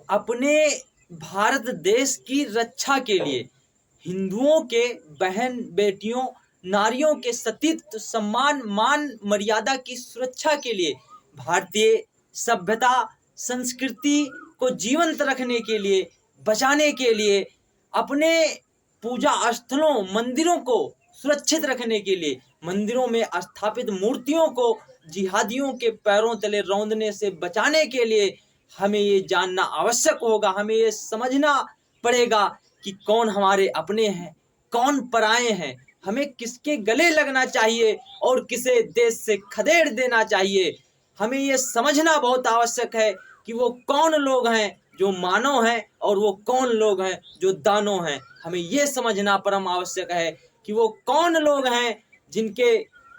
अपने भारत देश की रक्षा के लिए हिंदुओं के बहन बेटियों नारियों के सतीत्व सम्मान मान मर्यादा की सुरक्षा के लिए भारतीय सभ्यता संस्कृति को जीवंत रखने के लिए बचाने के लिए अपने पूजा स्थलों मंदिरों को सुरक्षित रखने के लिए मंदिरों में स्थापित मूर्तियों को जिहादियों के पैरों तले रौंदने से बचाने के लिए हमें ये जानना आवश्यक होगा। हमें ये समझना पड़ेगा कि कौन हमारे अपने हैं कौन पराए हैं, हमें किसके गले लगना चाहिए और किसे देश से खदेड़ देना चाहिए। हमें ये समझना बहुत आवश्यक है कि वो कौन लोग हैं जो मानव हैं और वो कौन लोग हैं जो दानव हैं। हमें ये समझना परम आवश्यक है कि वो कौन लोग हैं जिनके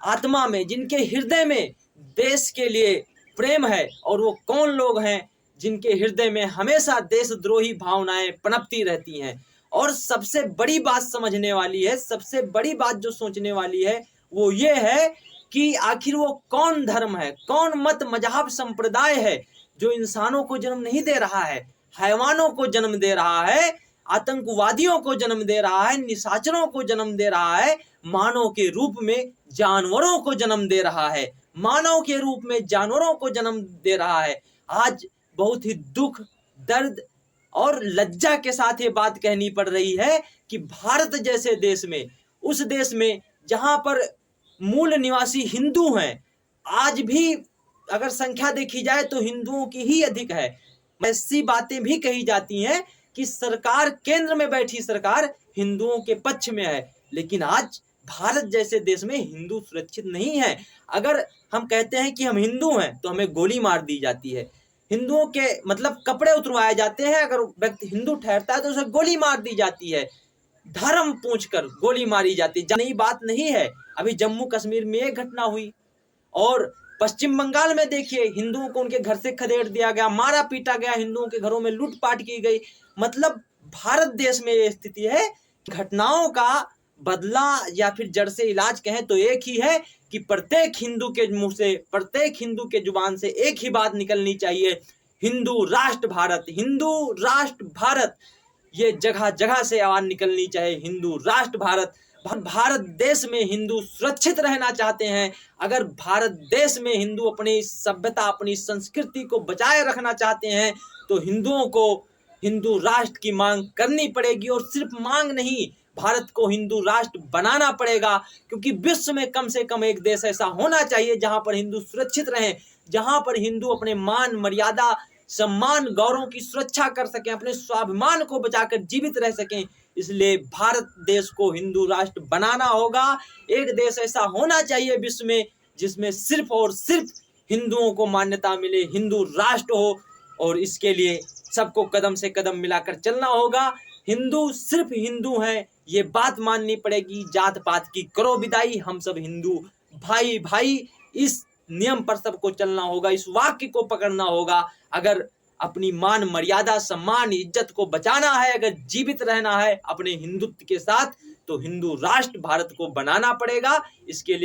आत्मा में जिनके हृदय में देश के लिए प्रेम है और वो कौन लोग हैं जिनके हृदय में हमेशा देशद्रोही भावनाएं पनपती रहती हैं। और सबसे बड़ी बात समझने वाली है, सबसे बड़ी बात जो सोचने वाली है वो ये है कि आखिर वो कौन धर्म है, कौन मत मजहब संप्रदाय है जो इंसानों को जन्म नहीं दे रहा है, हैवानों को जन्म दे रहा है, आतंकवादियों को जन्म दे रहा है, निशाचरों को जन्म दे रहा है, मानव के रूप में जानवरों को जन्म दे रहा है, मानव के रूप में जानवरों को जन्म दे रहा है। आज बहुत ही दुख दर्द और लज्जा के साथ ये बात कहनी पड़ रही है कि भारत जैसे देश में, उस देश में जहां पर मूल निवासी हिंदू हैं, आज भी अगर संख्या देखी जाए तो हिंदुओं की ही अधिक है। ऐसी बातें भी कही जाती हैं कि सरकार, केंद्र में बैठी सरकार हिंदुओं के पक्ष में है, लेकिन आज भारत जैसे देश में हिंदू सुरक्षित नहीं है। अगर हम कहते हैं कि हम हिंदू हैं तो हमें गोली मार दी जाती है, हिंदुओं के मतलब कपड़े उतरवाए जाते हैं, अगर व्यक्ति हिंदू ठहरता है तो उसे गोली मार दी जाती है, धर्म पूछकर गोली मारी जाती है। नई बात नहीं है। अभी जम्मू कश्मीर में एक घटना हुई और पश्चिम बंगाल में देखिए हिंदुओं को उनके घर से खदेड़ दिया गया, मारा पीटा गया, हिंदुओं के घरों में लूटपाट की गई। मतलब भारत देश में ये स्थिति है। घटनाओं का बदला या फिर जड़ से इलाज कहें तो एक ही है कि प्रत्येक हिंदू के मुंह से, प्रत्येक हिंदू के जुबान से एक ही बात निकलनी चाहिए, हिंदू राष्ट्र भारत, हिंदू राष्ट्र भारत। ये जगह जगह से आवाज निकलनी चाहिए, हिंदू राष्ट्र भारत। भारत देश में हिंदू सुरक्षित रहना चाहते हैं, अगर भारत देश में हिंदू अपनी सभ्यता अपनी संस्कृति को बचाए रखना चाहते हैं तो हिंदुओं को हिंदू राष्ट्र की मांग करनी पड़ेगी। और सिर्फ मांग नहीं, भारत को हिंदू राष्ट्र बनाना पड़ेगा, क्योंकि विश्व में कम से कम एक देश ऐसा होना चाहिए जहां पर हिंदू सुरक्षित रहें, जहां पर हिंदू अपने मान मर्यादा सम्मान गौरव की सुरक्षा कर सकें, अपने स्वाभिमान को बचाकर जीवित रह सकें। इसलिए भारत देश को हिंदू राष्ट्र बनाना होगा। एक देश ऐसा होना चाहिए विश्व में जिसमें सिर्फ और सिर्फ हिंदुओं को मान्यता मिले, हिंदू राष्ट्र हो, और इसके लिए सबको कदम से कदम मिलाकर चलना होगा। हिंदू सिर्फ हिंदू हैं, ये बात माननी पड़ेगी। जात पात की करो विदाई, हम सब हिंदू भाई भाई, इस नियम पर सबको चलना होगा, इस वाक्य को पकड़ना होगा। अगर अपनी मान मर्यादा सम्मान इज्जत को बचाना है, अगर जीवित रहना है अपने हिंदुत्व के साथ, तो हिंदू राष्ट्र भारत को बनाना पड़ेगा। इसके लिए